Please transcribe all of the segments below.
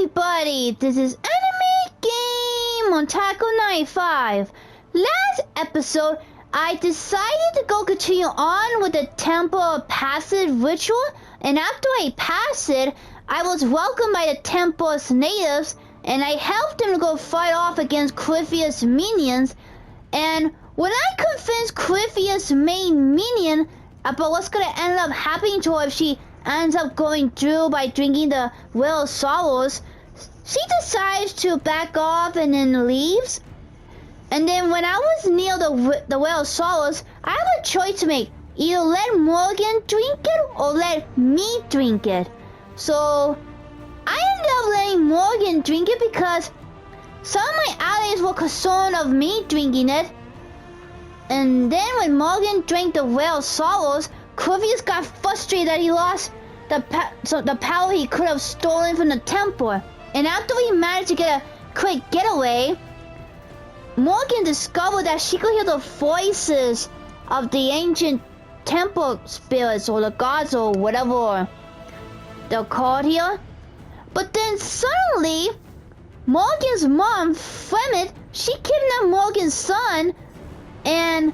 everybody, this is Anime Game on Taco 95. Last episode, I decided to go continue on with the Temple Passage ritual, and after I passed it, I was welcomed by the temple's natives, and I helped them to go fight off against CORYPHEUS' minions. And when I convinced CORYPHEUS' main minion about what's gonna end up happening to her if she ends up going through by drinking the Well of Sorrows, she decides to back off and then leaves. And then when I was near the Well of Sorrows, I have a choice to make. Either let Morgan drink it or let me drink it. So I ended up letting Morgan drink it because some of my allies were concerned of me drinking it. And then when Morgan drank the Well of Sorrows, CORYPHEUS got frustrated that he lost the power he could have stolen from the temple. And after we managed to get a quick getaway, Morgan discovered that she could hear the voices of the ancient temple spirits or the gods or whatever they're called here. But then suddenly, Morgan's mom, Flemeth, she kidnapped Morgan's son, and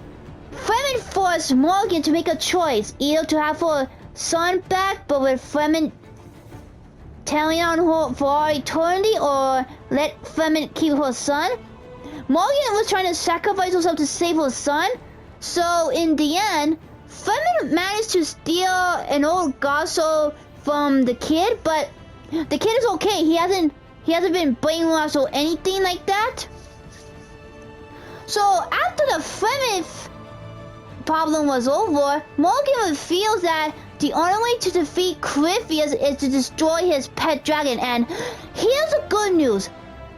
Flemeth forced Morgan to make a choice, either to have her son back, but with Flemeth telling on her for all eternity, or let Flemeth keep her son. Morgan was trying to sacrifice herself to save her son, so in the end, Flemeth managed to steal an old god soul from the kid, but the kid is okay. He hasn't been brainwashed or anything like that. So after the Flemeth problem was over, Morgan feels that the only way to defeat CORYPHEUS is to destroy his pet dragon. And here's the good news: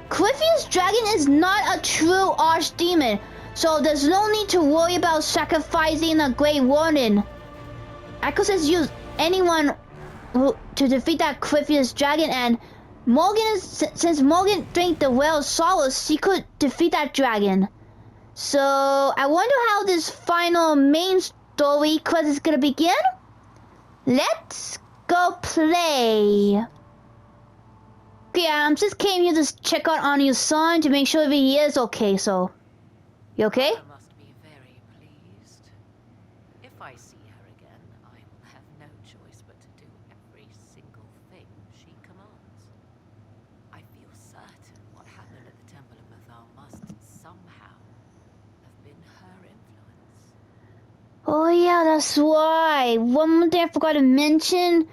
CORYPHEUS' dragon is not a true archdemon, so there's no need to worry about sacrificing a Great Warden. I could just use anyone to defeat that CORYPHEUS dragon, and since Morgan drank the Well of Sorrows, she could defeat that dragon. So I wonder how this final main story quest is gonna begin. Let's go play. Okay, I just came here to check out on your son to make sure that he is okay. So, you okay? I must be very pleased. If I see her again, I will have no choice but to do every single thing she commands. I feel certain what happened at the Temple of Mathar must somehow have been her influence. Oh yeah, that's why. One more thing I forgot to mention.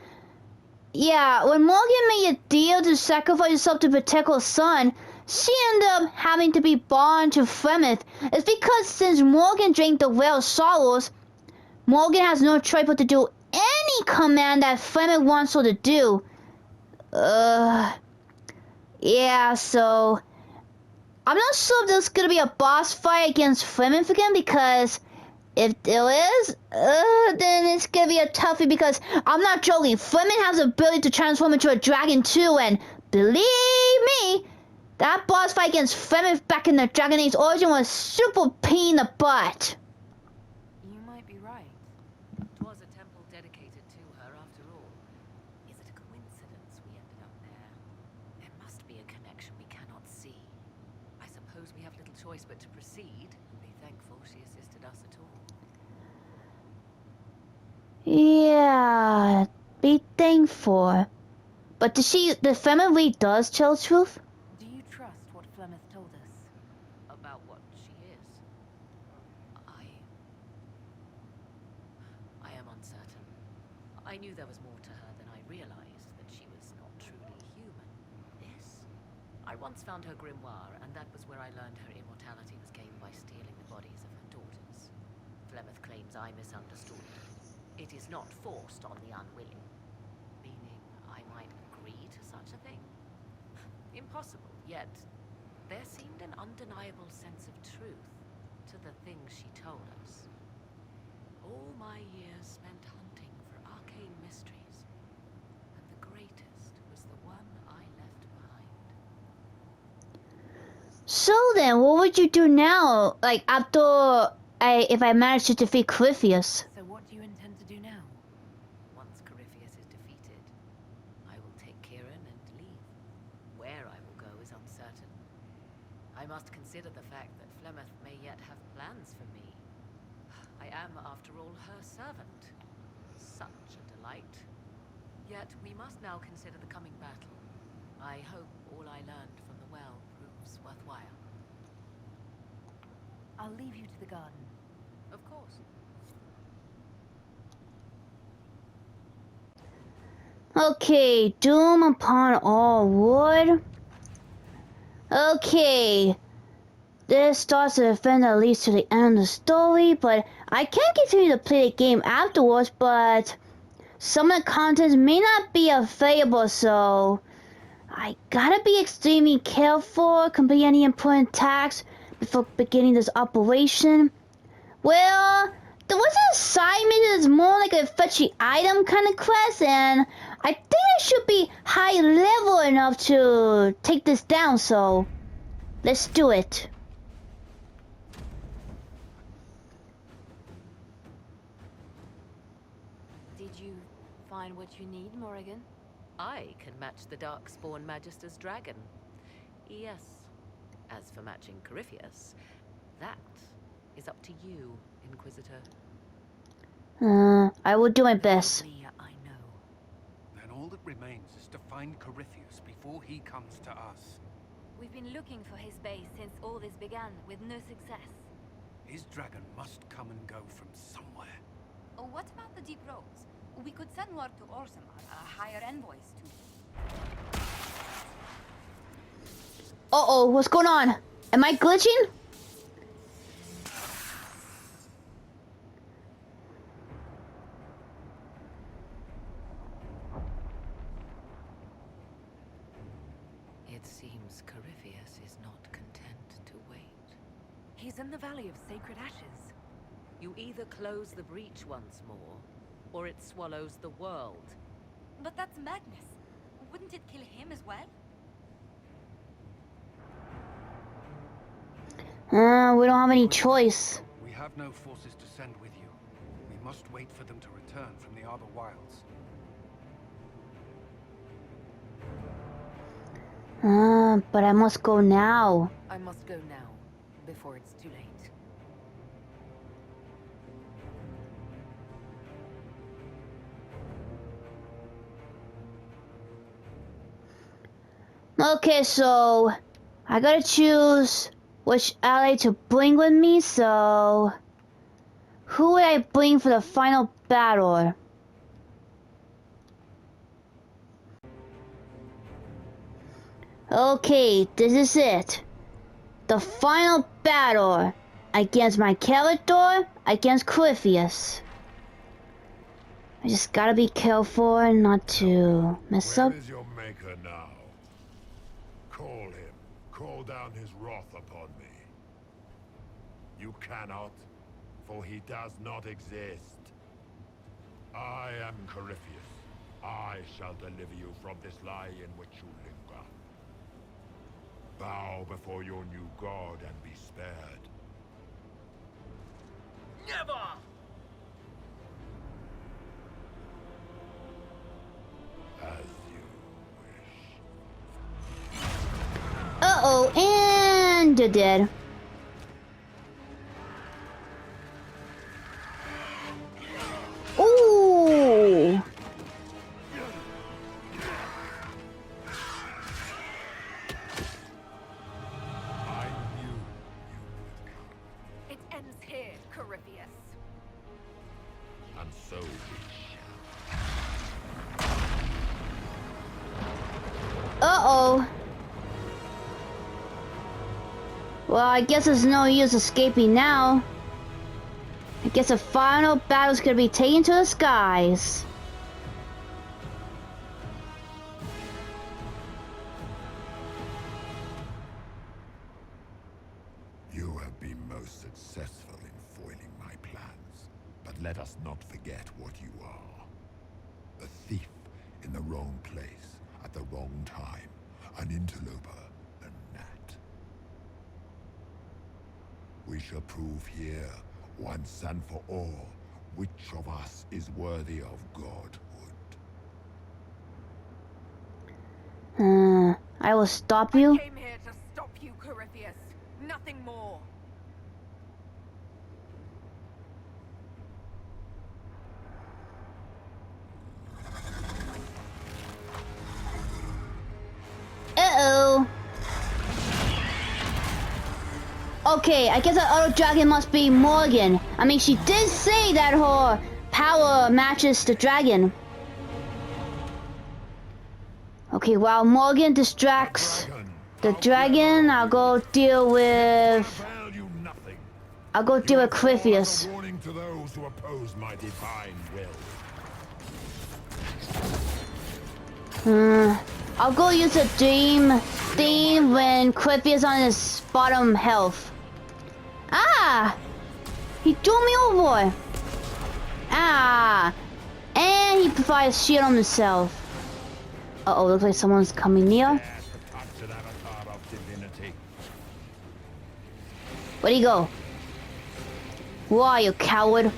Yeah, when Morgan made a deal to sacrifice herself to protect her son, she ended up having to be born to Flemeth. It's because since Morgan drank the Well of Sorrows, Morgan has no choice but to do any command that Flemeth wants her to do. Yeah, so I'm not sure if there's gonna be a boss fight against Flemeth again, because if there is, then it's gonna be a toughie, because I'm not joking. Flemeth has the ability to transform into a dragon too, and believe me, that boss fight against Flemeth back in the Dragon Age Origin was super pain in the butt. You might be right. 'Twas a temple dedicated to her after all. Is it a coincidence we ended up there? There must be a connection we cannot see. I suppose we have little choice but to proceed and be thankful she assisted us at all. Yeah, be thankful. But the Flemeth really does tell the truth? Do you trust what Flemeth told us? About what she is? I am uncertain. I knew there was more to her than I realized, that she was not truly human. This? I once found her grimoire, and that was where I learned her immortality was gained by stealing the bodies of her daughters. Flemeth claims I misunderstood. It is not forced on the unwilling. Meaning I might agree to such a thing? Impossible, yet there seemed an undeniable sense of truth to the things she told us. All my years spent hunting for arcane mysteries, and the greatest was the one I left behind. So then, what would you do now? Like, if I manage to defeat CORYPHEUS? So what do you intend to do now? Once CORYPHEUS is defeated, I will take Kieran and leave. am, after all, her servant. Such a delight. Yet we must now consider the coming battle. I hope all I learned from the well proves worthwhile. I'll leave you to the garden. Of course. Okay, doom upon all wood. Okay. This starts the event that leads to the end of the story, but I can continue to play the game afterwards, but some of the contents may not be available, so I gotta be extremely careful, complete any important tasks before beginning this operation. Well, there was an assignment that's more like a fetchy item kind of quest, and I think I should be high level enough to take this down, so let's do it. Did you find what you need, Morrigan? I can match the Darkspawn Magister's dragon. Yes. As for matching CORYPHEUS, that is up to you, Inquisitor. I will do my best. I know. Then all that remains is to find CORYPHEUS before he comes to us. We've been looking for his base since all this began, with no success. His dragon must come and go from somewhere. Oh, what about the deep roads? We could send word to Orzammar, hire envoys to... Uh-oh, what's going on? Am I glitching? It seems CORYPHEUS is not content to wait. He's in the Valley of Sacred Ashes. You either close the breach once more, or it swallows the world. But that's madness. Wouldn't it kill him as well? We don't have any choice. We have no forces to send with you. We must wait for them to return from the Arbor Wilds. But I must go now. I must go now, before it's too late. Okay, so I gotta choose which ally to bring with me, so who would I bring for the final battle? Okay, this is it. The final battle against my character, against CORYPHEUS. I just gotta be careful not to mess up. Where is your maker now? Call him. Call down his wrath upon me. You cannot, for he does not exist. I am CORYPHEUS. I shall deliver you from this lie in which you linger. Bow before your new god and be spared. Never! As you wish. Uh-oh, and you're dead. Ooh! I knew you would come, It ends here, CORYPHEUS. and so we shall. Uh-oh. Well, I guess there's no use escaping now. I guess the final battle's gonna be taken to the skies. You have been most successful in foiling my plans, but let us not forget what you are. A thief in the wrong place at the wrong time, an interloper, a gnat. We shall prove here, once and for all, which of us is worthy of godhood. I will stop I you. came here to stop you, CORYPHEUS. Nothing more. Okay, I guess the other dragon must be Morgan. I mean, she did say that her power matches the dragon. Okay, while Morgan distracts the dragon, I'll go deal with... I'll go deal with CORYPHEUS. Warning to those who oppose my divine will. I'll go use a dream theme when CORYPHEUS on his bottom health. Ah! He threw me over. Ah! And he provides shield on himself. Uh-oh, looks like someone's coming near. Where'd he go? Why, you coward? You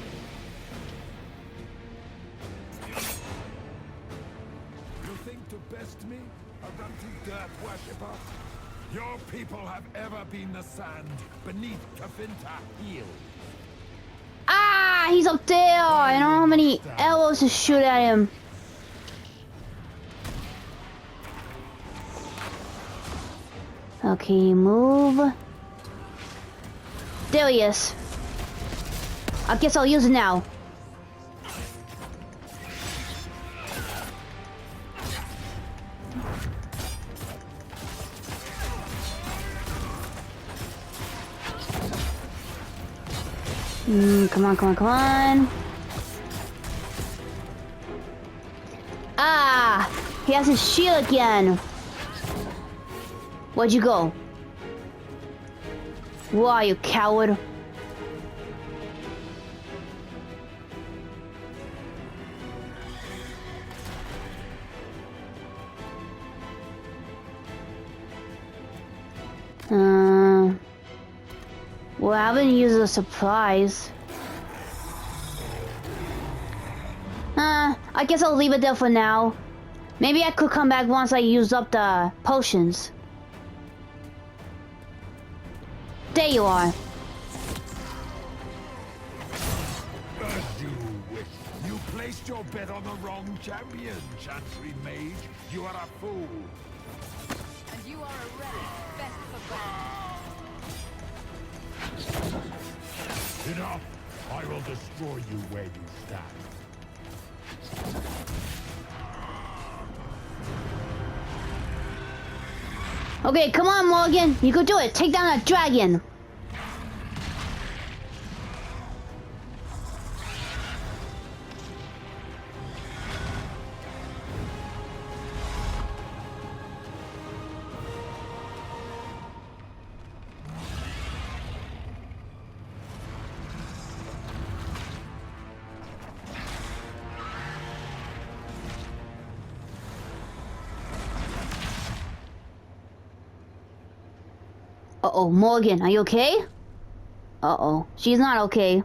think to best me, a ranting dirt worshipper? Your people have ever been the sand beneath Kafinta heel. Ah! He's up there! I don't know how many arrows to shoot at him. Okay, move. There he is. I guess I'll use it now. Come on, come on, come on. Ah! He has his shield again. Where'd you go? Why, you coward? Well, I haven't used a surprise. I guess I'll leave it there for now. Maybe I could come back once I use up the potions. There you are. As you wish. You placed your bet on the wrong champion, Chantry Mage. You are a fool. And you are a relic, best forgotten. Enough! I will destroy you where you stand. Okay, come on, Morgan. You can do it. Take down that dragon. Uh-oh, Morgan, are you okay? Uh-oh, she's not okay.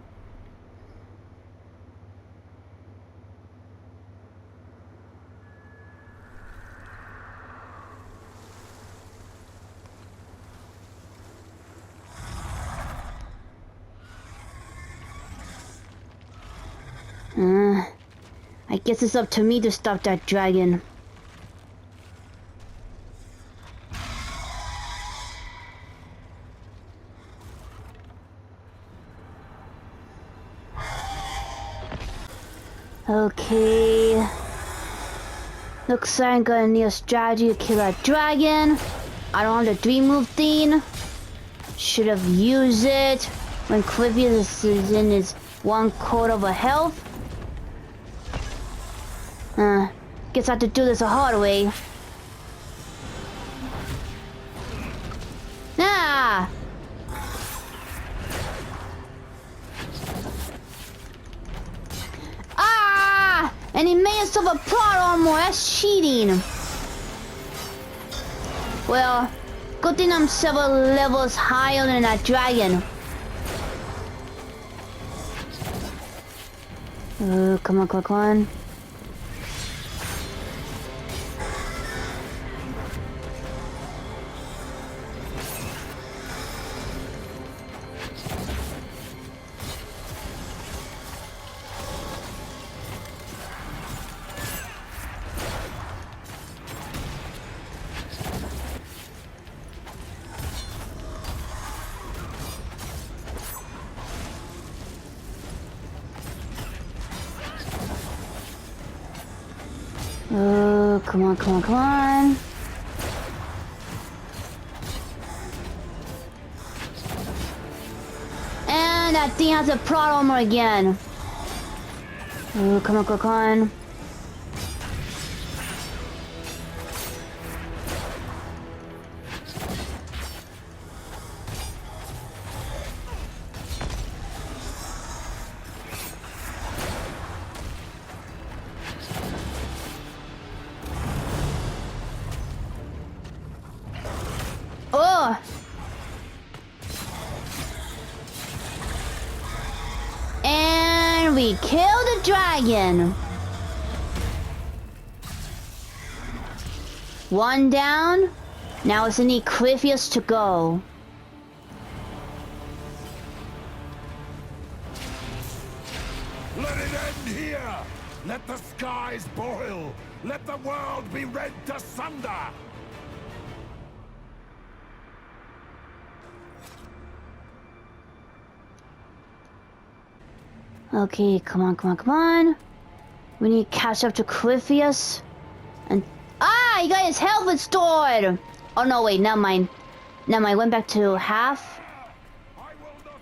I guess it's up to me to stop that dragon. Okay. Looks like I'm gonna need a strategy to kill that dragon. I don't have the dream move thing. Should have used it when CORYPHEUS is in his 1/4 of a health. Guess I have to do this the hard way. Ah! Ah! And he made himself a plot armor. That's cheating. Well, good thing I'm several levels higher than that dragon. Come on, come on. Oh, come on, come on, come on. And that thing has a plot armor again. Oh, come on, come on, come on. Oh! And we kill the dragon. One down. Now it's only CORYPHEUS to go. Let it end here! Let the skies boil! Let the world be rent asunder! Okay, come on, come on, come on. We need to catch up to CORYPHEUS. And he got his health restored. Oh no, wait, never mind. Never mind, went back to half. I will not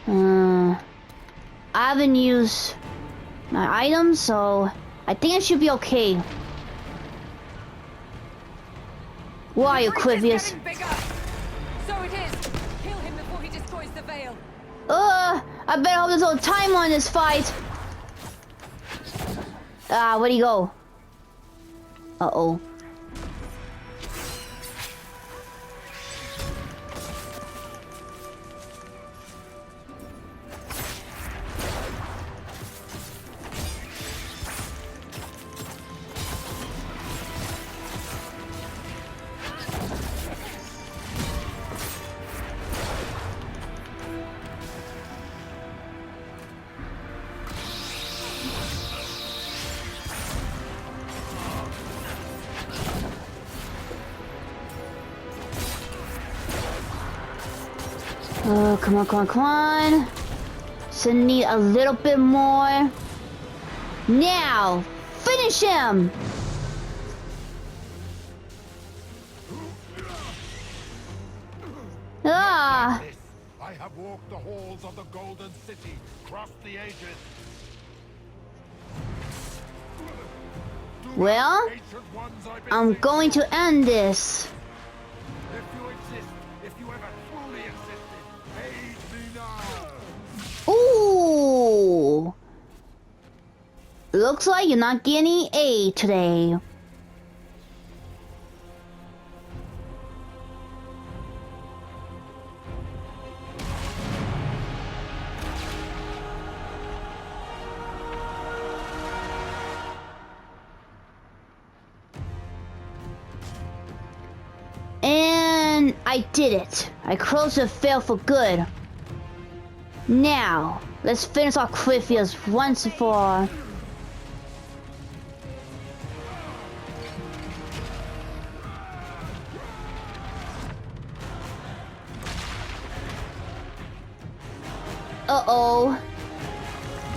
allow it! I haven't used my items, so I think I should be okay. Where are you, CORYPHEUS? So it is. Kill him before he destroys the veil. I better hope there's no time on this fight. Where'd he go? Uh-oh. Oh, come on, come on, come on. So need a little bit more. Now, finish him! Ah! This, I have walked the halls of the Golden City, crossed the ages. Well, I'm going to end this. If you exist, if you ever truly existed, aid me now! Ooh! Looks like you're not getting A today. And I did it. I closed the fail for good. Now, let's finish our CORYPHEUS once and for all. Uh-oh.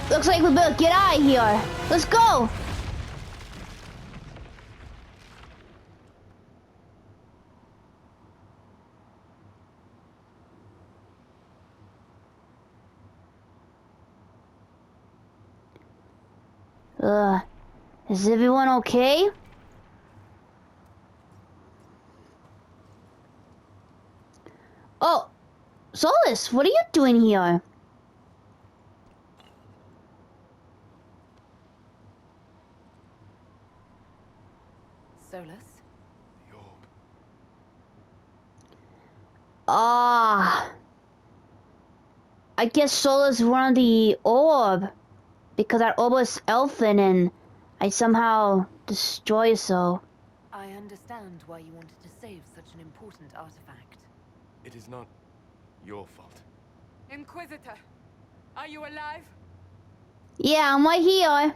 Looks like we better get out of here. Let's go! Is everyone okay? Oh, Solus, what are you doing here? Solus? The orb. I guess Solus wanted the orb. Because that orb was elfin and I somehow destroyed it so. I understand why you wanted to save such an important artifact. It is not your fault. Inquisitor, are you alive? Yeah, I'm right here.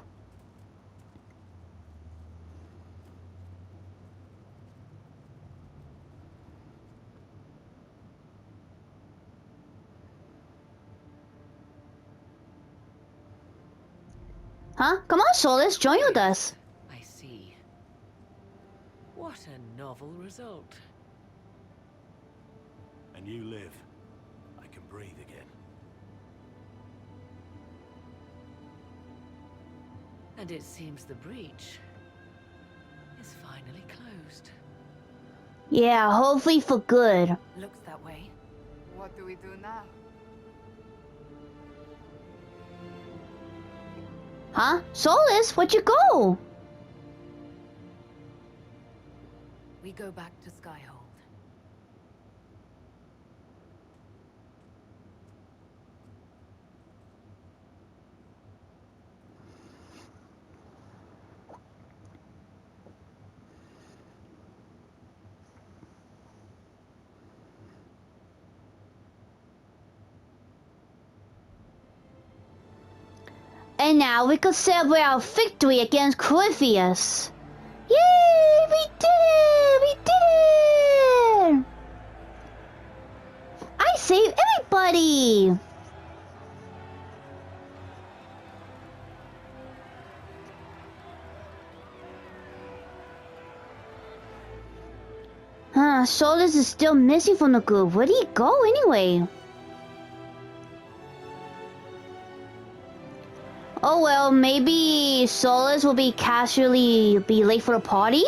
Huh? Come on, Solus, join with us. I see. What a novel result. And you live. I can breathe again. And it seems the breach is finally closed. Yeah, hopefully for good. Looks that way. What do we do now? Huh? Solus, where'd you go? We go back to Skyhold. And now we can celebrate our victory against CORYPHEUS. Yay! We did it! We did it! I saved everybody! Solus is still missing from the group. Where'd he go anyway? Oh well, maybe Solus will be casually late for the party?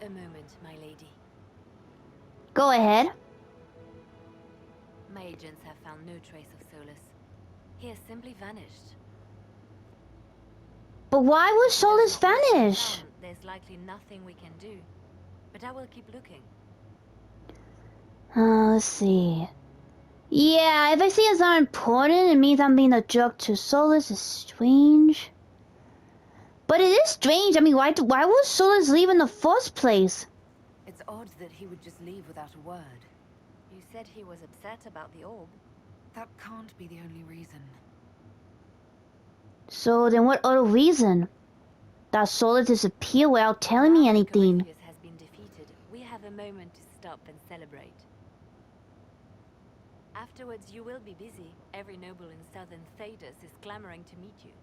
A moment, my lady. Go ahead. My agents have found no trace of Solus. He has simply vanished. But why would Solus vanish? There's likely nothing we can do, but I will keep looking. Let's see. Yeah, if I see it's not important, it means I'm being a jerk to Solus. It's strange. But it is strange. I mean, why would Solus leave in the first place? It's odd that he would just leave without a word. You said he was upset about the orb. That can't be the only reason. So then what other reason? That Solus disappeared without telling me anything. CORYPHEUS has been defeated. We have a moment to stop and celebrate. Afterwards, you will be busy. Every noble in southern Thedas is clamoring to meet you.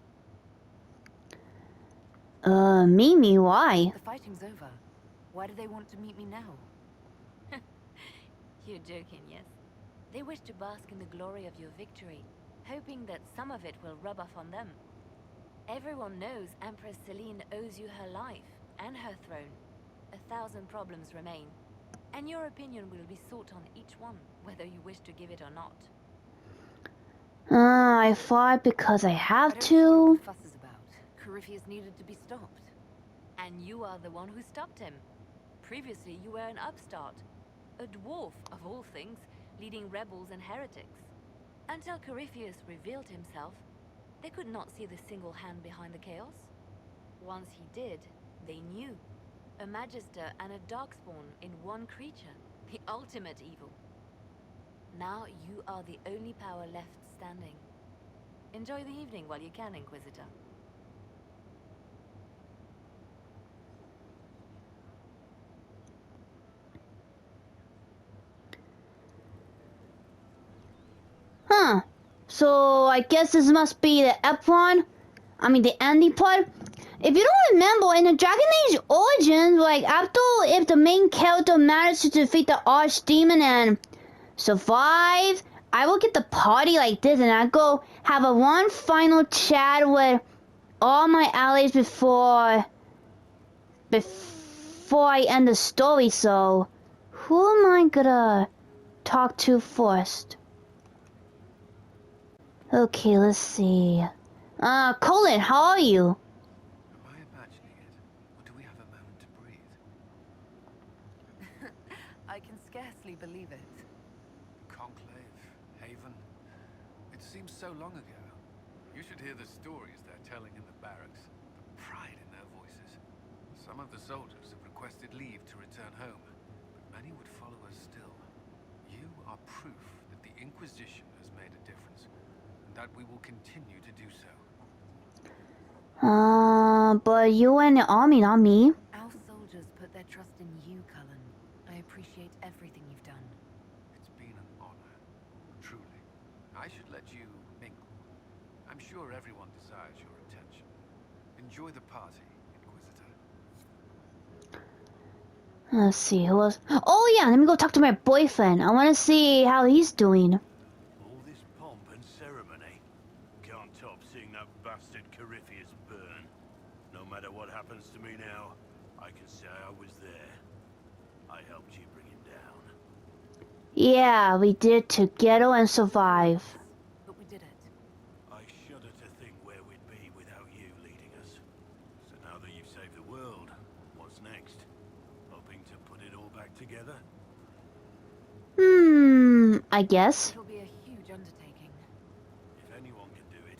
Meet me? Why? The fighting's over. Why do they want to meet me now? You're joking, yes? They wish to bask in the glory of your victory, hoping that some of it will rub off on them. Everyone knows Empress Celine owes you her life and her throne. 1,000 problems remain, and your opinion will be sought on each one, whether you wish to give it or not. I fought because I have I don't see what to. the fuss is about. CORYPHEUS needed to be stopped. And you are the one who stopped him. Previously, you were an upstart. A dwarf, of all things, leading rebels and heretics. Until CORYPHEUS revealed himself, they could not see the single hand behind the chaos. Once he did, they knew. A Magister and a Darkspawn in one creature. The ultimate evil. Now you are the only power left standing. Enjoy the evening while you can, Inquisitor. Huh. So I guess this must be the the ending part. If you don't remember, in the Dragon Age Origins, like after if the main character managed to defeat the Archdemon and survive, I will get the party like this and I go have a one final chat with all my allies before I end the story. So who am I gonna talk to first? Okay, let's see. Colin, how are you? Am I imagining it? Or do we have a moment to breathe? I can scarcely believe it. Conclave, Haven. It seems so long ago. You should hear the stories they're telling in the barracks. The pride in their voices. Some of the soldiers have requested leave to return home, but many would follow us still. You are proof that the Inquisition has made a difference, and that we will continue to do so. But you were in the army, not me. Our soldiers put their trust in you, Cullen. I appreciate everything you've done. It's been an honor, truly. I should let you mingle. I'm sure everyone desires your attention. Enjoy the party, Inquisitor. Let's see, who else? Oh yeah, let me go talk to my boyfriend. I want to see how he's doing. All this pomp and ceremony. Can't top seeing that bastard CORYPHEUS burn. No matter what happens to me now, I can say I was there. I helped you bring him down. Yeah, we did together and survive. But we did it. I shudder to think where we'd be without you leading us. So now that you've saved the world, what's next? Hoping to put it all back together? I guess. It'll be a huge undertaking. If anyone can do it,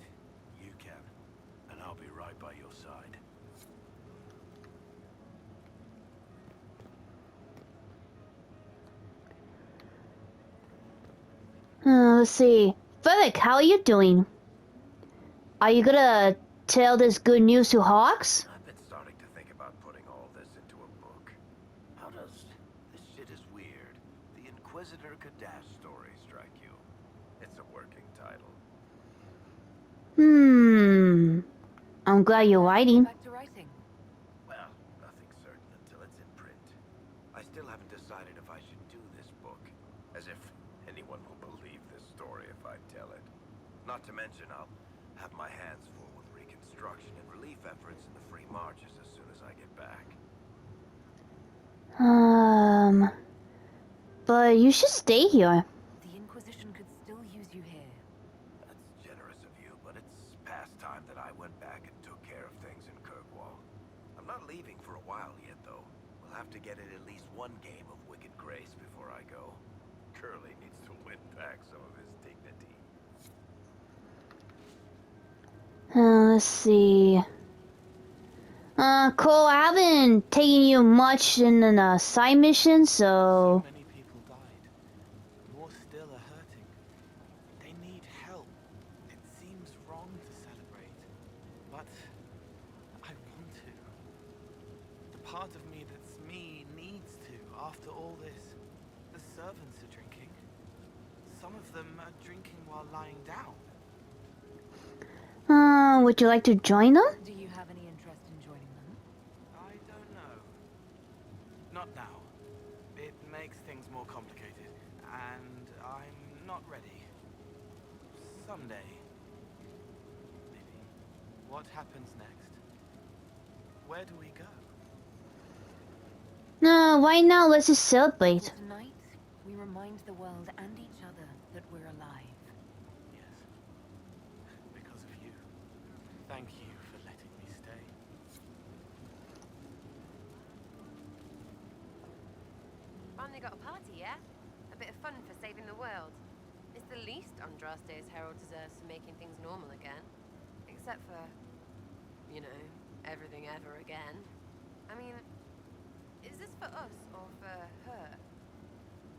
you can. And I'll be right by your side. Let's see. Felix, how are you doing? Are you gonna tell this good news to Hawks? I've been starting to think about putting all this into a book. How does this shit is weird? The Inquisitor Kadash story strike you? It's a working title. I'm glad you're writing. Back to writing. Well, nothing's certain until it's in print. I still haven't decided if I should do this book. As if anyone will believe this story if I tell it. Not to mention I'll have my hands full with reconstruction and relief efforts in the free marches as soon as I get back. But you should stay here. The Inquisition could still use you here. That's generous of you, but it's past time that I went back and took care of things in Kirkwall. I'm not leaving for a while yet, though. We'll have to get in at least one game of Wicked Grace before I go. Curly needs to win back some of his dignity. Let's see. Cole, I haven't taken you much in a side mission, so... Many people died. More still are hurting. They need help. It seems wrong to celebrate, but I want to. The part of me that's me needs to, after all this. The servants are drinking. Some of them are drinking while lying down. Would you like to join them? Do you have any interest in joining them? I don't know. Not now. It makes things more complicated, and I'm not ready. Someday. Maybe. What happens next? Where do we go? No, right now let's just celebrate. For tonight, we remind the world and each other that we're alive. Yes. Because of you. Thank you for letting me stay. Finally got a party, yeah? A bit of fun for saving the world. It's the least Andraste's Herald deserves for making things normal again. Except for, you know, everything ever again. I mean, is this for us or for her?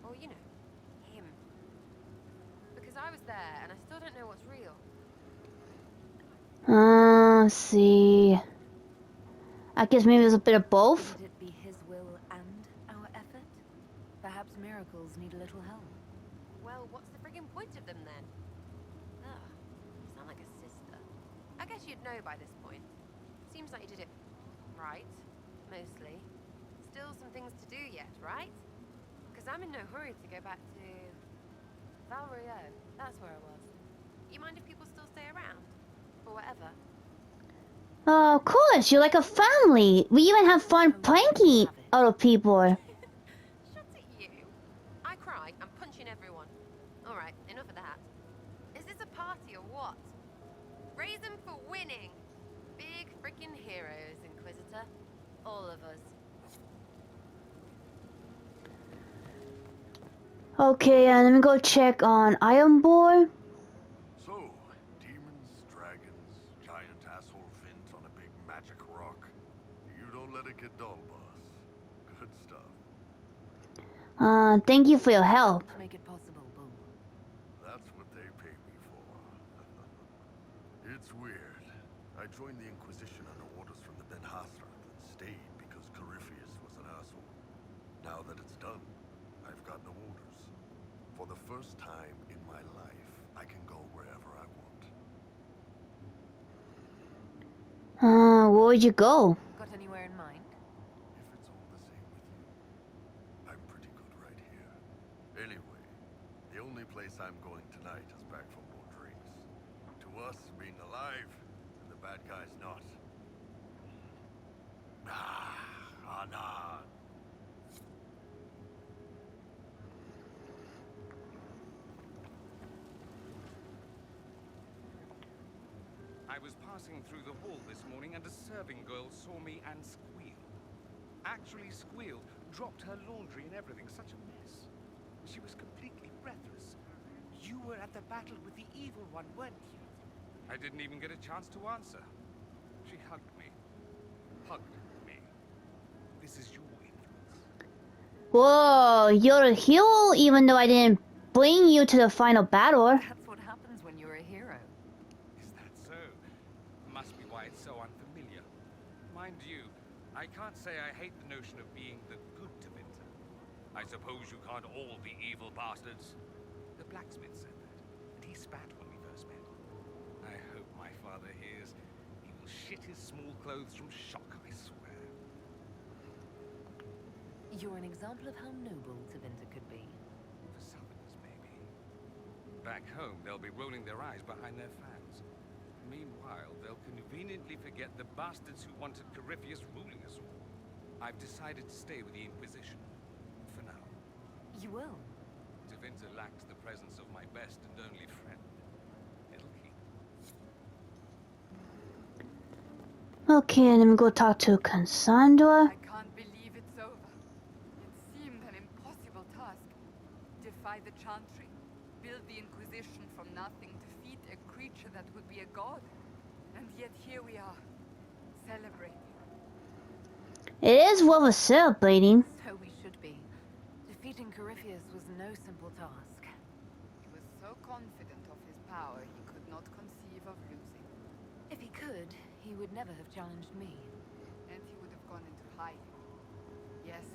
Or, you know, him? Because I was there and I still don't know what's real. Let's see. I guess maybe it's a bit of both. Would it be his will and our effort? Perhaps miracles need a little help. Well, what's the friggin' point of them then? Ugh, you sound like a sister. I guess you'd know by this point. Seems like you did it right, mostly. Still some things to do yet, right? Because I'm in no hurry to go back to... Valrio, that's where I was. You mind if people still stay around? Or whatever? Of course, you're like a family. We even have fun pranking other people. Shut it, you. I cry, I'm punching everyone. Alright, enough of that. Is this a party or what? Raise them for winning. Big freaking heroes, Inquisitor. All of us. Okay, let me go check on Iron Boy. So, demons, dragons, giant asshole fins on a big magic rock. You don't let it get dull, boss. Good stuff. Thank you for your help. To make it possible, Bull. That's what they pay me for. It's weird. I joined the Inquisition under orders from the Ben Hasra and stayed because CORYPHEUS was an asshole. Now that it's done, I've got no orders. For the first time in my life, I can go wherever I want. Where would you go? Got anywhere in mind? If it's all the same with you, I'm pretty good right here. Anyway, the only place I'm going tonight is back for more drinks. To us, being alive, and the bad guys not. Nah. I was passing through the hall this morning and a serving girl saw me and squealed. Actually squealed, dropped her laundry and everything, such a mess. She was completely breathless. You were at the battle with the evil one, weren't you? I didn't even get a chance to answer. She hugged me. Hugged me. This is your influence. Whoa, you're a hero even though I didn't bring you to the final battle. That's what happens when you're a hero. Is that so? Must be why it's so unfamiliar. Mind you, I can't say I hate the notion of being the good Tevinter. I suppose you can't all be evil bastards. The blacksmith said that, and he spat when we first met. I hope my father hears. He will shit his small clothes from shock, I swear. You're an example of how noble Tevinter could be. For Southerners, maybe. Back home, they'll be rolling their eyes behind their fans. Meanwhile, they'll conveniently forget the bastards who wanted CORYPHEUS ruling us all. I've decided to stay with the Inquisition. For now. You will? Tevinter lacks the presence of my best and only friend. It'll keep. Okay, let me go talk to Cassandra. I can't believe it's over. It seemed an impossible task. Defy the Chantry, build the Inquisition from nothing, defeat a creature that would be a god. And yet here we are, celebrating. It is worth celebrating. So we should be. Defeating CORYPHEUS was no simple task. He was so confident of his power, he could not conceive of losing. If he could, he would never have challenged me. And he would have gone into hiding. Yes,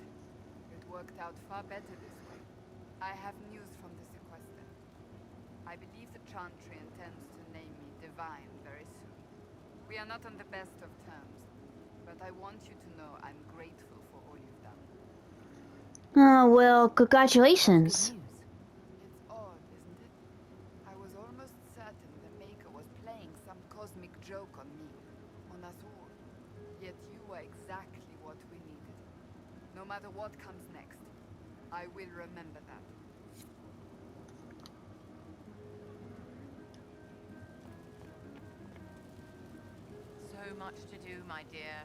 it worked out far better this way. I have news from the sequester. I believe the Chantry intends to name me Divine very soon. We are not on the best of terms, but I want you to know I'm grateful for all you've done. Well, congratulations. Good news. It's odd, isn't it? I was almost certain the Maker was playing some cosmic joke on me, on us all. Yet you were exactly what we needed. No matter what comes next, I will remember that. So much to do, my dear.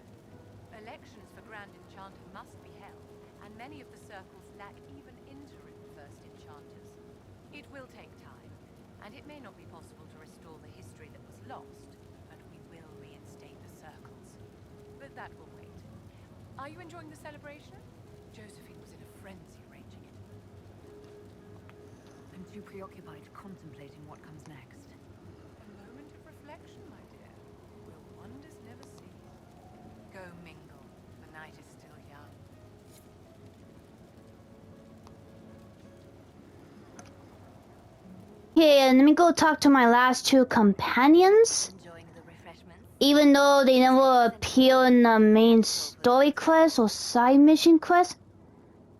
Elections for Grand Enchanter must be held, and many of the circles lack even interim First Enchanters. It will take time, and it may not be possible to restore the history that was lost, but we will reinstate the circles. But that will wait. Are you enjoying the celebration? Josephine was in a frenzy arranging it. I'm too preoccupied contemplating what comes next. A moment of reflection, my dear. Will wonders never cease? Go mingle. The night is still young. Yeah, let me go talk to my last two companions. Enjoying the refreshments? Even though they never appear in the main story quest or side mission quest.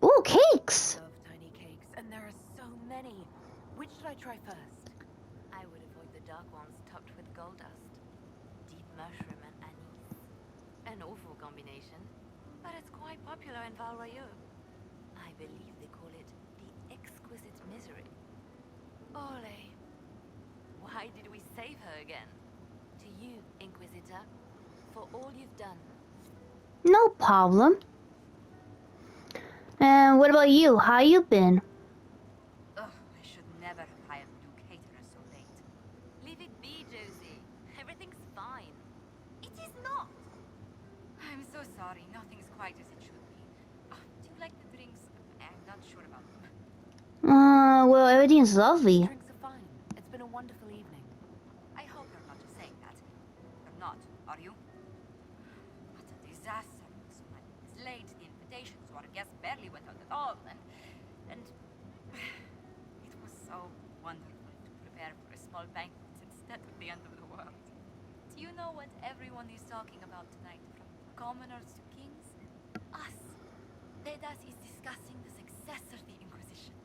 Ooh, cakes! I love tiny cakes, and there are so many. Which should I try first? I would avoid the dark ones topped with gold dust. Deep mushroom and anise. An awful combination, but it's quite popular in Val Royeaux. I believe they call it the exquisite misery. Ole. Why did we save her again? Inquisitor, for all you've done. No problem. And what about you? How you been? Ugh, I should never have hired Duke Hater so late. Leave it be, Josie. Everything's fine. It is not. I'm so sorry. Nothing's quite as it should be. Do you like the drinks? I'm not sure about them. Well, everything's lovely. Drinks are fine. It's been a wonderful evening. I hope you're not just saying that. You're not, are you? What a disaster. So many things late, the invitations, so our guests barely went out at all, and it was so wonderful to prepare for a small banquet instead of the end of the world. Do you know what everyone is talking about tonight, from commoners to kings? Us. Dedas is discussing the successor of the Inquisition.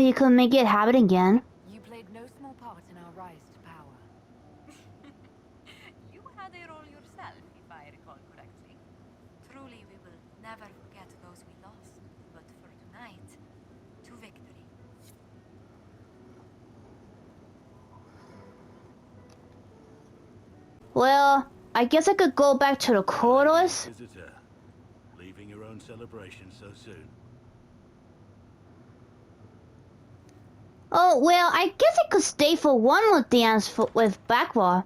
You could make it happen again. You played no small part in our rise to power. You had a role yourself, if I recall correctly. Truly, we will never forget those we lost. But for tonight, to victory. Well, I guess I could go back to the corridors. Visitor, leaving your own celebration so soon. Oh, well, I guess I could stay for one more dance with Blackwall.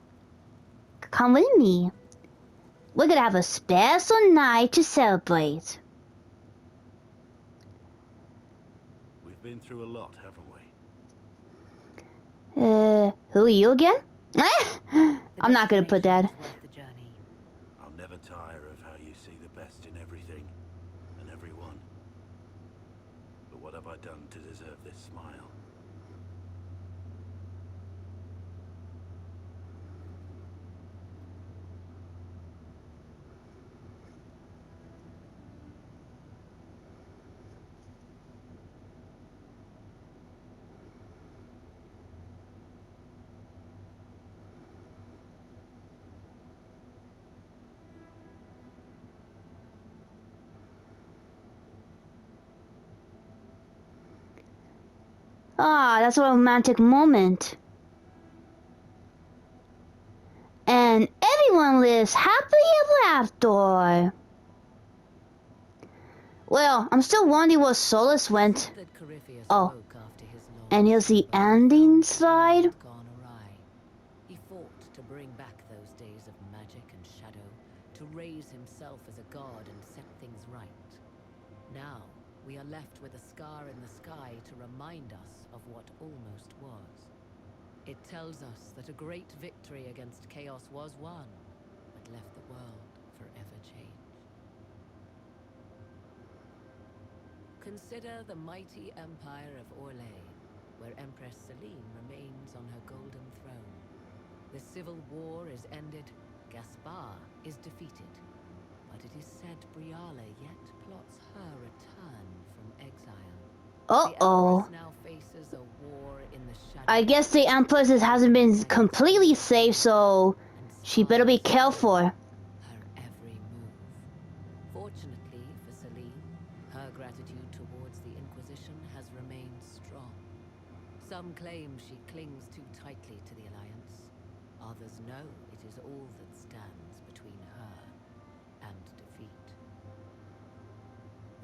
Come with me. We're gonna have a special night to celebrate. We've been through a lot, haven't we? Who are you again? I'm not gonna put that. I'll never tire of how you see the best in everything and everyone. But what have I done to deserve this smile? Ah, that's a romantic moment. And everyone lives happily ever after. Well, I'm still wondering where Solus went. Oh, and here's the ending slide. He fought to bring back those days of magic and shadow, to raise himself as a god and set things right. Now, we are left with a scar in the sky to remind us of what almost was. It tells us that a great victory against chaos was won, but left the world forever changed. Consider the mighty empire of Orlais, where Empress Celine remains on her golden throne. The civil war is ended, Gaspar is defeated, but it is said Briala yet plots her return from exile. Uh-oh. The Empress now faces a war in the shadows. I guess the Empress hasn't been completely safe, so she better be careful. Her every move. Fortunately for Celine, her gratitude towards the Inquisition has remained strong. Some claim she clings too tightly to the Alliance. Others know it is all that stands between her and defeat.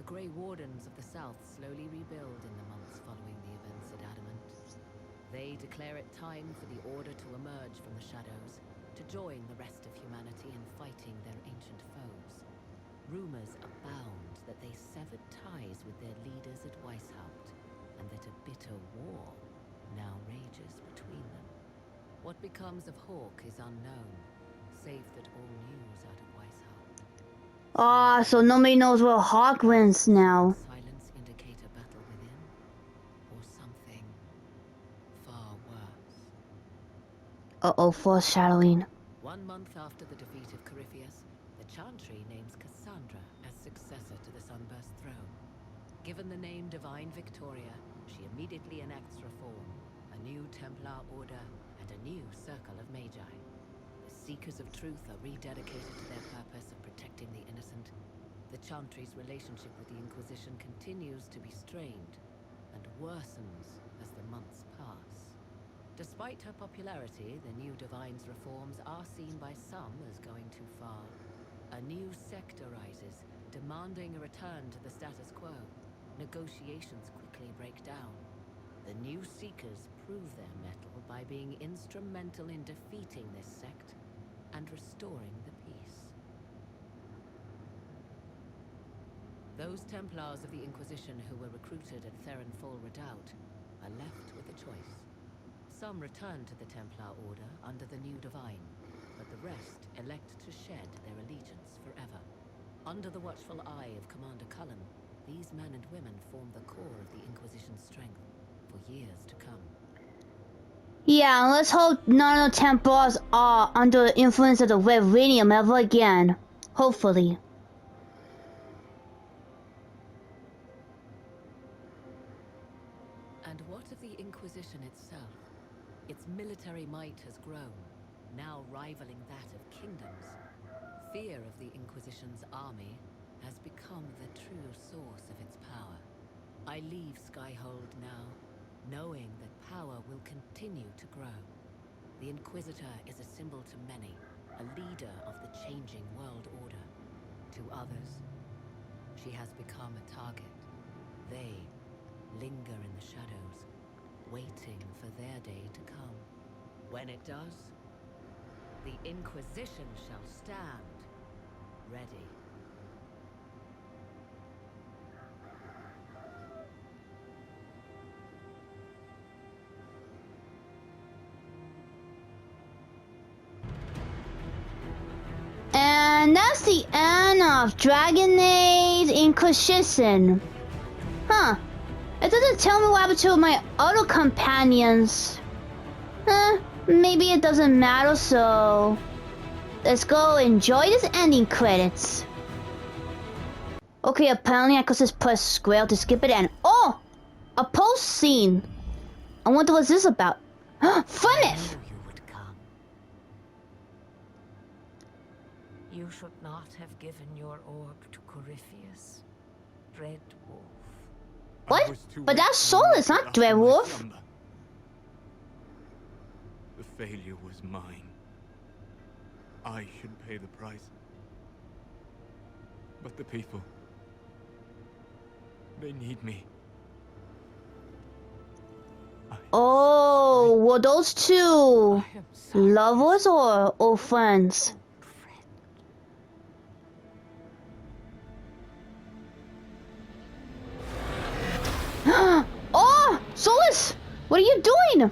The Grey Wardens of the South slowly rebuild in the months following the events at Adamant. They declare it time for the Order to emerge from the shadows, to join the rest of humanity in fighting their ancient foes. Rumors abound that they severed ties with their leaders at Weishaupt, and that a bitter war now rages between them. What becomes of Hawk is unknown, save that all news out of Weishaupt. Ah, so nobody knows where Hawk wins now. Silence indicate a battle within, or something far worse. Uh-oh, foreshadowing. 1 month after the defeat of CORYPHEUS, the Chantry names Cassandra as successor to the Sunburst throne. Given the name Divine Victoria, she immediately enacts reform, a new Templar order, and a new circle of Magi. The Seekers of Truth are rededicated to their purpose of protecting the innocent. The Chantry's relationship with the Inquisition continues to be strained, and worsens as the months pass. Despite her popularity, the new Divine's reforms are seen by some as going too far. A new sect arises, demanding a return to the status quo. Negotiations quickly break down. The new Seekers prove their mettle by being instrumental in defeating this sect and restoring the peace. Those Templars of the Inquisition who were recruited at Theron Fall Redoubt are left with a choice. Some return to the Templar Order under the new Divine, but the rest elect to shed their allegiance forever. Under the watchful eye of Commander Cullen, these men and women form the core of the Inquisition's strength for years to come. Yeah, and let's hope none of the Templars are under the influence of the Red Radium ever again. Hopefully. And what of the Inquisition itself? Its military might has grown, now rivaling that of kingdoms. Fear of the Inquisition's army has become the true source of its power. I leave Skyhold now, knowing that power will continue to grow. The Inquisitor is a symbol to many, a leader of the changing world order. To others, she has become a target. They linger in the shadows, waiting for their day to come. When it does, the Inquisition shall stand ready. And that's the end of Dragon Age Inquisition. Huh. It doesn't tell me what happened to my other companions. Maybe it doesn't matter, so... let's go enjoy this ending credits. Okay, apparently I could just press square to skip it and... oh! A post scene! I wonder what's this about. Flemeth! You would come. You should not have given your orb to Corypheus, Dread Wolf. What? But that's Solus, not Dread Wolf. The failure was mine. I should pay the price. But the people... they need me. Oh, were those two lovers or old friends? Oh, Solus, what are you doing?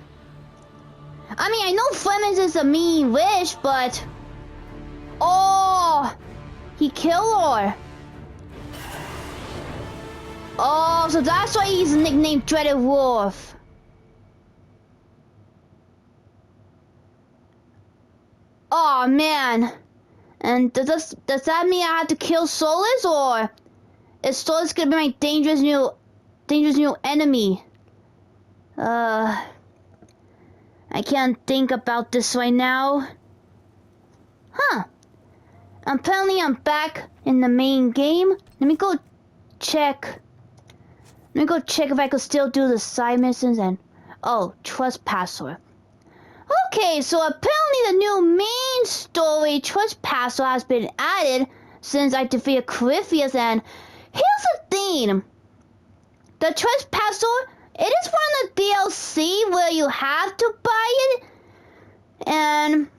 I mean, I know Flemeth is a mean witch, but... oh, he killed her. Oh, so that's why he's nicknamed Dreaded Wolf. Oh man. And does that mean I have to kill Solus, or is Solus gonna be my dangerous new enemy? I can't think about this right now. Huh. Apparently I'm back in the main game. Let me go check if I could still do the side missions and... oh, Trespasser. Okay, so apparently the new main story, Trespasser, has been added since I defeated Corypheus, and here's the thing. The Trespasser, it is one of the DLC where you have to buy it, and,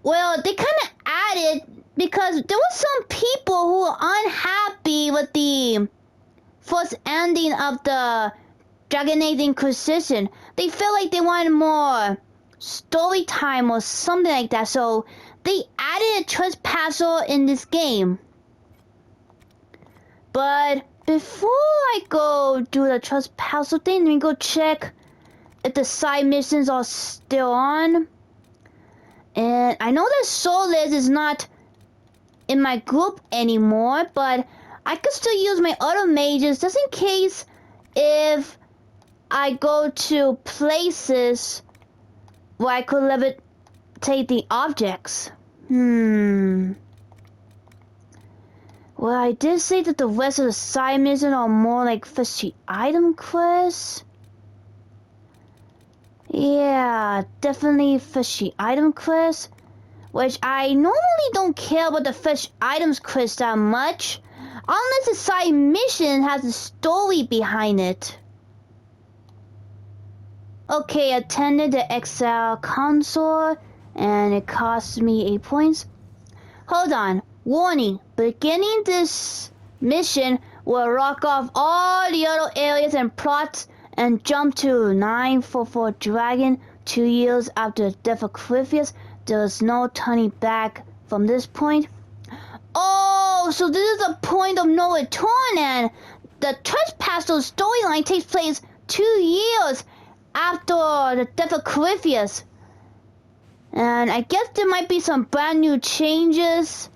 well, they kind of added because there were some people who were unhappy with the first ending of the Dragon Age Inquisition. They felt like they wanted more story time or something like that, so they added a Trespasser in this game. But before I go do the Trespasser thing, let me go check if the side missions are still on. And I know that Solus is not in my group anymore, but I could still use my other mages just in case if I go to places where I could levitate the objects. Well, I did say that the rest of the side missions are more like fetch item quests. Yeah, definitely fishy item quest. Which I normally don't care about the fish items quest that much. Unless the side mission has a story behind it. Okay, attended the Excel console. And it cost me 8 points. Hold on. Warning. Beginning this mission will rock off all the other areas and plots and jump to 944 Dragon 2 years after the death of CORYPHEUS. There is no turning back from this point. Oh, so this is a point of no return, and the Trespasser storyline takes place 2 years after the death of CORYPHEUS. And I guess there might be some brand new changes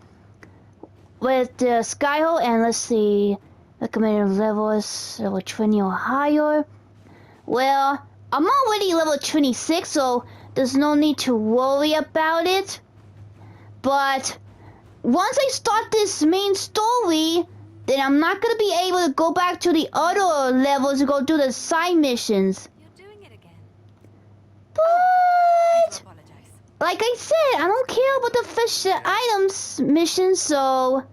with the Skyhole, and let's see, recommended levels level 20 or higher. Well, I'm already level 26, so there's no need to worry about it. But once I start this main story, then I'm not gonna be able to go back to the other levels to go do the side missions. You're doing it again. But I apologize. like I said, I don't care about the fish items mission, so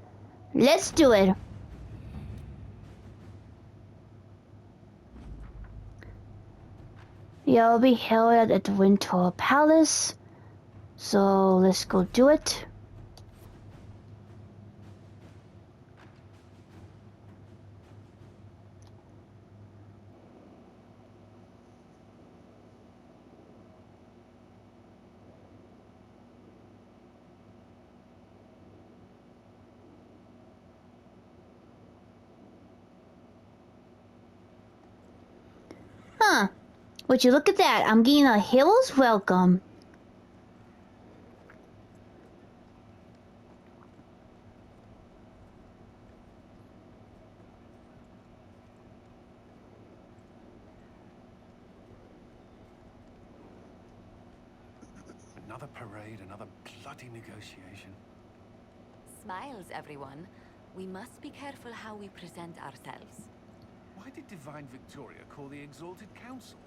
let's do it. Yeah, I'll be held at the Winter Palace, so let's go do it. Huh. Would you look at that? I'm getting a hero's welcome. Another parade, another bloody negotiation. Smiles, everyone. We must be careful how we present ourselves. Why did Divine Victoria call the Exalted Council?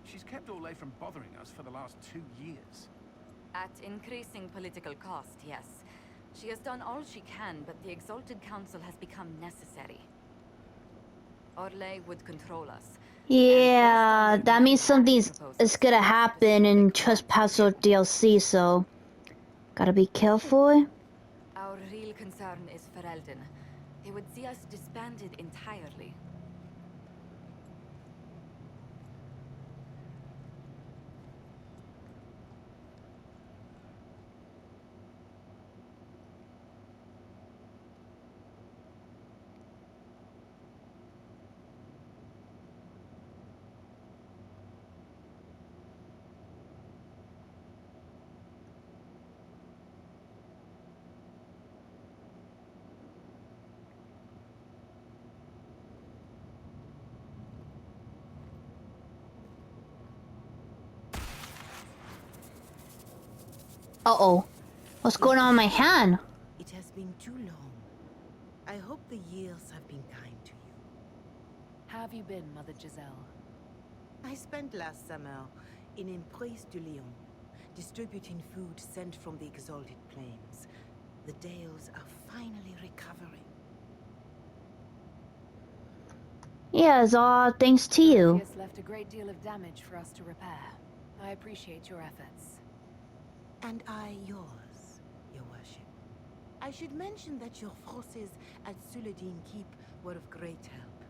She's kept Orlais from bothering us for the last 2 years. At increasing political cost, yes. She has done all she can, but the Exalted Council has become necessary. Orlais would control us. Yeah, that means something is gonna happen in Trespasser DLC, so gotta be careful. Our real concern is Ferelden. He would see us disbanded entirely. Uh-oh. What's going on in my hand? It has been too long. I hope the years have been kind to you. How have you been, Mother Giselle? I spent last summer in Emprise de Lyon, distributing food sent from the Exalted Plains. The Dales are finally recovering. Yeah, it's all thanks to you. He has left a great deal of damage for us to repair. I appreciate your efforts. And I yours, your worship. I should mention that your forces at Suladin Keep were of great help.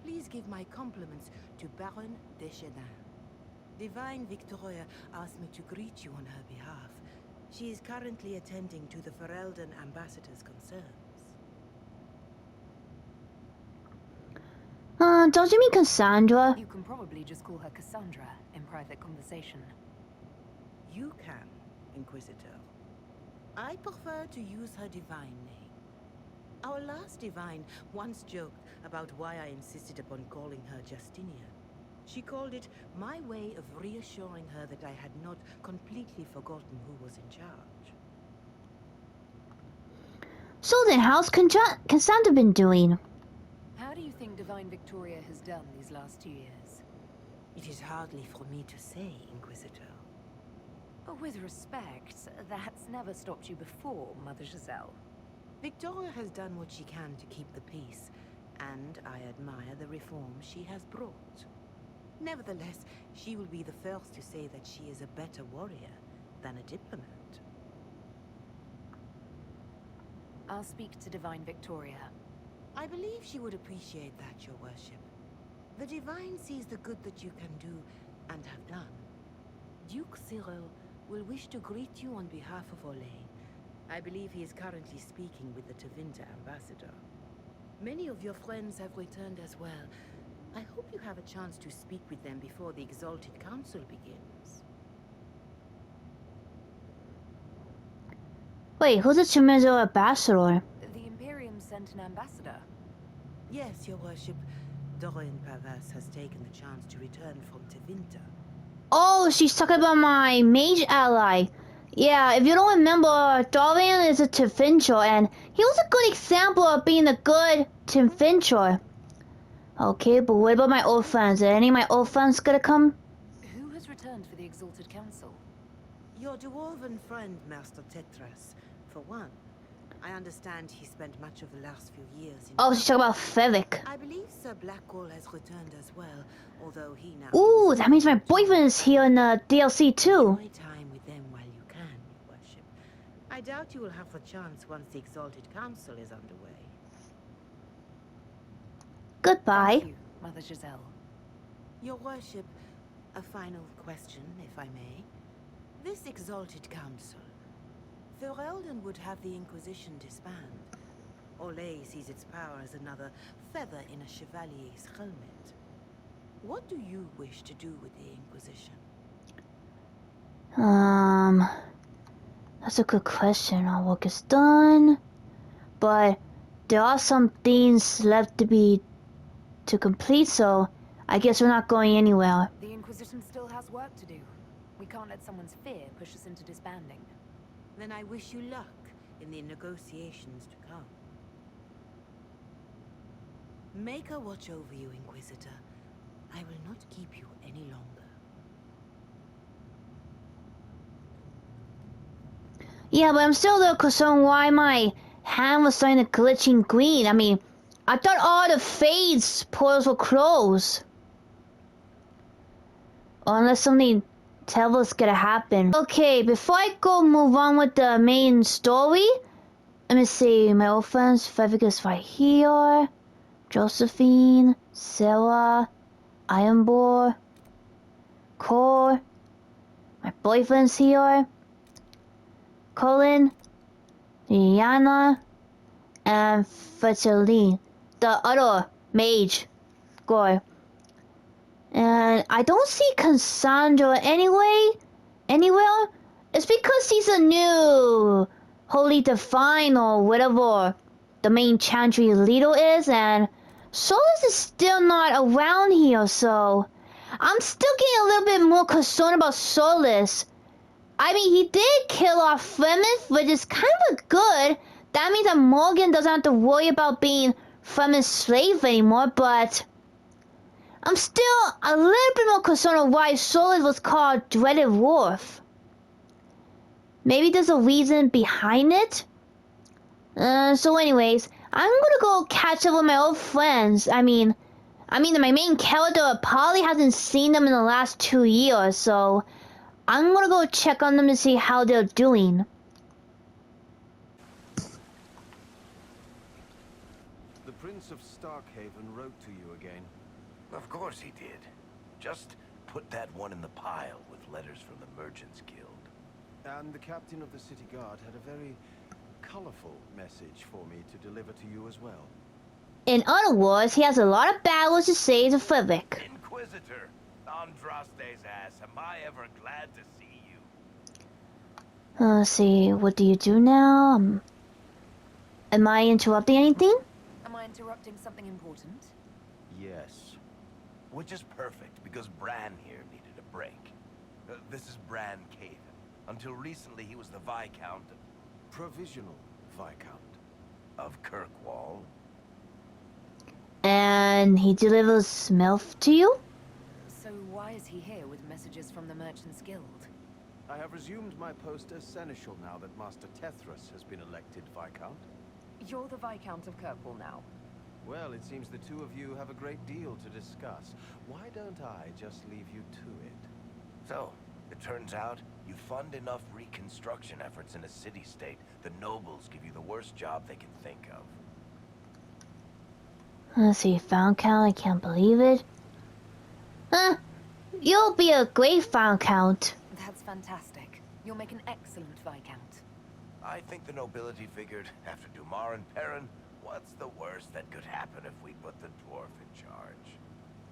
Please give my compliments to Baron Deschedin. Divine Victoria asked me to greet you on her behalf. She is currently attending to the Ferelden ambassador's concerns. Don't you mean Cassandra? You can probably just call her Cassandra in private conversation. You can, Inquisitor. I prefer to use her divine name. Our last divine once joked about why I insisted upon calling her Justinian. She called it my way of reassuring her that I had not completely forgotten who was in charge. So then, how's Cassandra been doing? How do you think Divine Victoria has done these last 2 years? It is hardly for me to say, Inquisitor. With respect, that's never stopped you before, Mother Giselle. Victoria has done what she can to keep the peace, and I admire the reforms she has brought. Nevertheless, she will be the first to say that she is a better warrior than a diplomat. I'll speak to Divine Victoria. I believe she would appreciate that, Your Worship. The Divine sees the good that you can do and have done. Duke Cyril will wish to greet you on behalf of Olay. I believe he is currently speaking with the Tevinter ambassador. Many of your friends have returned as well. I hope you have a chance to speak with them before the Exalted Council begins. Wait, who's the Tevinter ambassador? The Imperium sent an ambassador. Yes, Your Worship. Dorian Pavas has taken the chance to return from Tevinter. Oh, she's talking about my mage ally. Yeah, if you don't remember, Dorian is a Tevinter, and he was a good example of being a good Tevinter. Okay, but what about my old friends? Are any of my old friends gonna come? Who has returned for the Exalted Council? Your dwarven friend, Master Tetras, for one. I understand he spent much of the last few years in... Oh, she's talking about Fevik. I believe Sir Blackwall has returned as well, although he now... Ooh, that means my boyfriend is here in the DLC too. Enjoy time with them while you can, Your Worship. I doubt you will have the chance once the Exalted Council is underway. Goodbye. Thank you, Mother Giselle. Your Worship, a final question, if I may. This Exalted Council, Ferelden would have the Inquisition disband. Olay sees its power as another feather in a chevalier's helmet. What do you wish to do with the Inquisition? That's a good question. Our work is done, but there are some things left to complete, so I guess we're not going anywhere. The Inquisition still has work to do. We can't let someone's fear push us into disbanding. Then I wish you luck in the negotiations to come. Maker watch over you, Inquisitor. I will not keep you any longer. Yeah, but I'm still a little concerned why my hand was starting to glitching green. I mean, I thought all the Fade's portals were closed. Or unless something terrible is gonna happen. Okay, before I go move on with the main story, let me see. My old friends, Fevik is right here. Josephine, Sarah, Ironbore, Cor. My boyfriend's here. Colin, Diana, and Fetcheline, the other mage. Gore. And I don't see Cassandra anywhere. It's because he's a new Holy Divine or whatever the main chantry leader is, and Solus is still not around here, so I'm still getting a little bit more concerned about Solus. I mean, he did kill off Fremeth, which is kind of good. That means that Morgan doesn't have to worry about being Fremeth's slave anymore, but I'm still a little bit more concerned of why Solus was called Dreaded Wolf. Maybe there's a reason behind it? So anyways, I'm gonna go catch up with my old friends. I mean, my main character probably hasn't seen them in the last 2 years, so I'm gonna go check on them to see how they're doing. The Prince of Starkhaven wrote to you again. Of course he did. Just put that one in the pile with letters from the Merchants Guild. And the captain of the city guard had a very colorful message for me to deliver to you as well. In other words, he has a lot of bad words to say to Fevik. Inquisitor, Andraste's ass, am I ever glad to see you? Let's see, what do you do now? Am I interrupting anything? Am I interrupting something important? Yes. Which is perfect, because Bran here needed a break. This is Bran Caven. Until recently, he was the Viscount... Provisional Viscount. Of Kirkwall. And he delivers milk to you? So why why is he here with messages from the Merchants Guild? I have resumed my post as seneschal now that Master Tethras has been elected Viscount. You're the Viscount of Kirkwall now. Well, it seems the two of you have a great deal to discuss. Why don't I just leave you to it? So, it turns out, you fund enough reconstruction efforts in a city-state, the nobles give you the worst job they can think of. Let's see, found count, I can't believe it. Huh, you'll be a great found count. That's fantastic. You'll make an excellent Viscount. I think the nobility figured, after Dumar and Perrin, what's the worst that could happen if we put the dwarf in charge?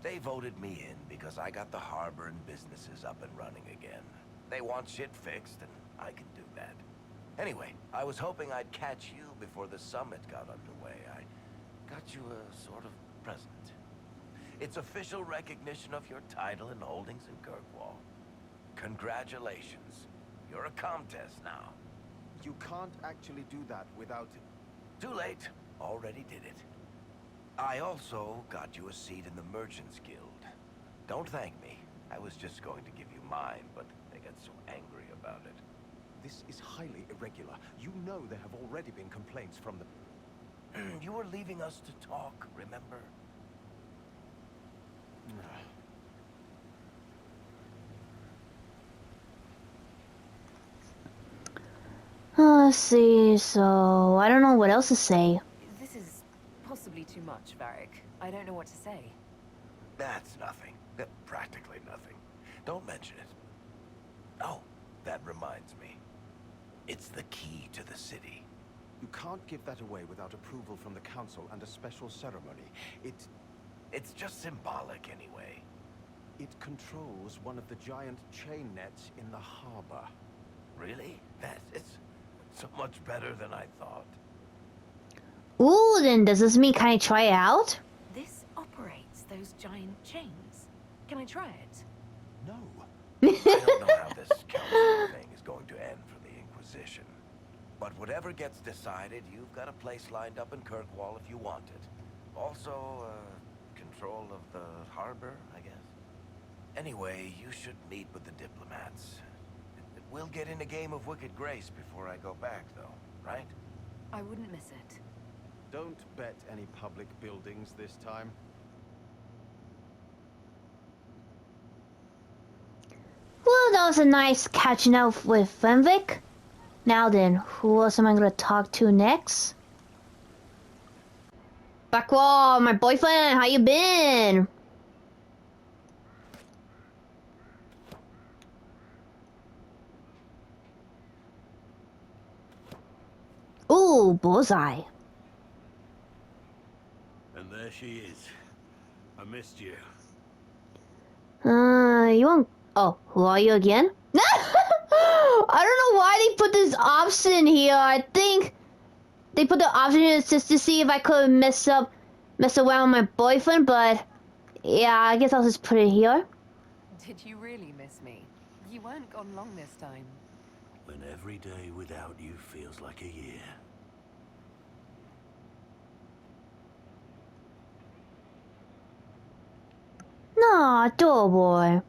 They voted me in because I got the harbor and businesses up and running again. They want shit fixed, and I can do that. Anyway, I was hoping I'd catch you before the summit got underway. I got you a sort of present. It's official recognition of your title and holdings in Kirkwall. Congratulations. You're a Comtesse now. You can't actually do that without... Too late. Already did it. I also got you a seat in the Merchants Guild. Don't thank me. I was just going to give you mine, but they got so angry about it. This is highly irregular. You know there have already been complaints from the... You were leaving us to talk, remember? Let's see, so I don't know what else to say. This is possibly too much, Varric. I don't know what to say. That's nothing. Practically nothing. Don't mention it. Oh, that reminds me. It's the key to the city. You can't give that away without approval from the council and a special ceremony. It's just symbolic anyway. It controls one of the giant chain nets in the harbor. Really? That is so much better than I thought. Ooh, then does this mean can I try it out? This operates those giant chains. Can I try it? No. I don't know how this council thing is going to end for the Inquisition. But whatever gets decided, you've got a place lined up in Kirkwall if you want it. Also, control of the harbor, I guess. Anyway, you should meet with the diplomats. We'll get in a game of Wicked Grace before I go back, though, right? I wouldn't miss it. Don't bet any public buildings this time. Well, that was a nice catching up with Fenwick. Now then, who else am I gonna talk to next? Backwall, my boyfriend, how you been? Ooh, bullseye. And there she is. I missed you. You want... Oh, who are you again? I don't know why they put this option here. I think they put the option here just to see if I could mess around with my boyfriend, but yeah, I guess I'll just put it here. Did you really miss me? You weren't gone long this time. When every day without you feels like a year. Nah, door boy.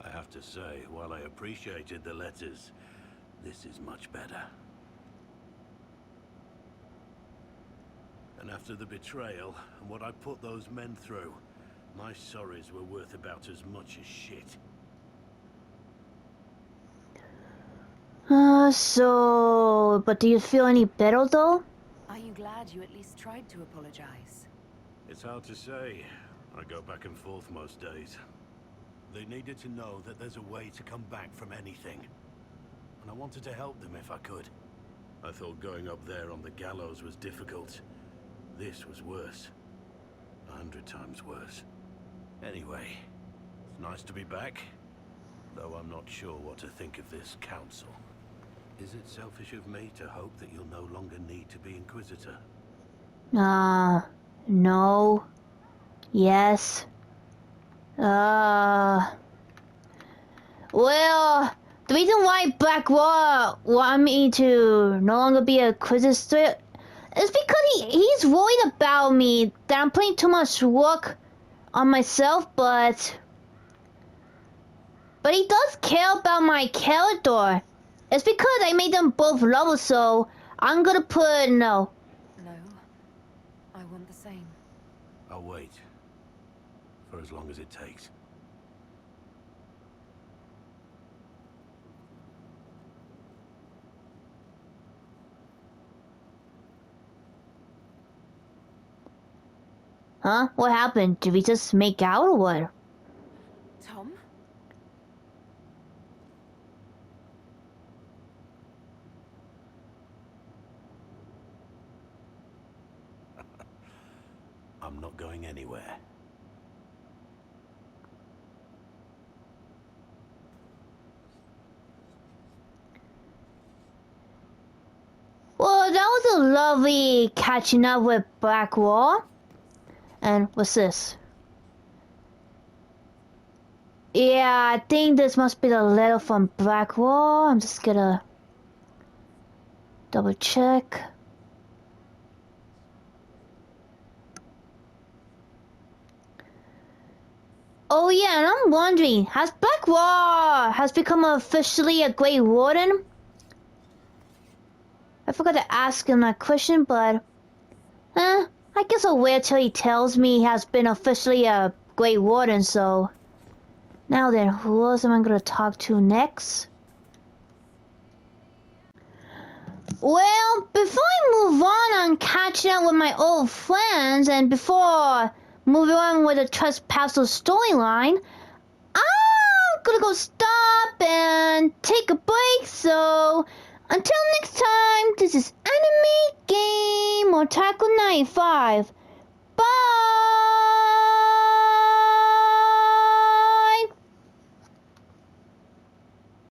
I have to say, while I appreciated the letters, this is much better. And after the betrayal, and what I put those men through, my sorries were worth about as much as shit. But do you feel any better though? Are you glad you at least tried to apologize? It's hard to say. I go back and forth most days. They needed to know that there's a way to come back from anything. And I wanted to help them if I could. I thought going up there on the gallows was difficult. This was worse. 100 times worse. Anyway, it's nice to be back. Though I'm not sure what to think of this council. Is it selfish of me to hope that you'll no longer need to be Inquisitor? No. Yes. Well, the reason why Blackwall want me to no longer be a Inquisitor It's because he's worried about me, that I'm putting too much work on myself, but he does care about my character. It's because I made them both lovers, so I'm gonna put no. No. I want the same. I'll wait. For as long as it takes. Huh? What happened? Did we just make out or what? Tom? I'm not going anywhere. Well, that was a lovely catching up with Blackwall. And what's this? Yeah, I think this must be the letter from Blackwall. I'm just gonna double check. Oh yeah, and I'm wondering, has Blackwall become officially a Grey Warden? I forgot to ask him that question, but I guess I'll wait till he tells me he has been officially a Grey Warden, so now then, who else am I gonna talk to next? Well, before I move on catching up with my old friends, and before moving on with the Trespasser storyline, I'm gonna go stop and take a break, so until next time, this is Anime Game Otaku 95.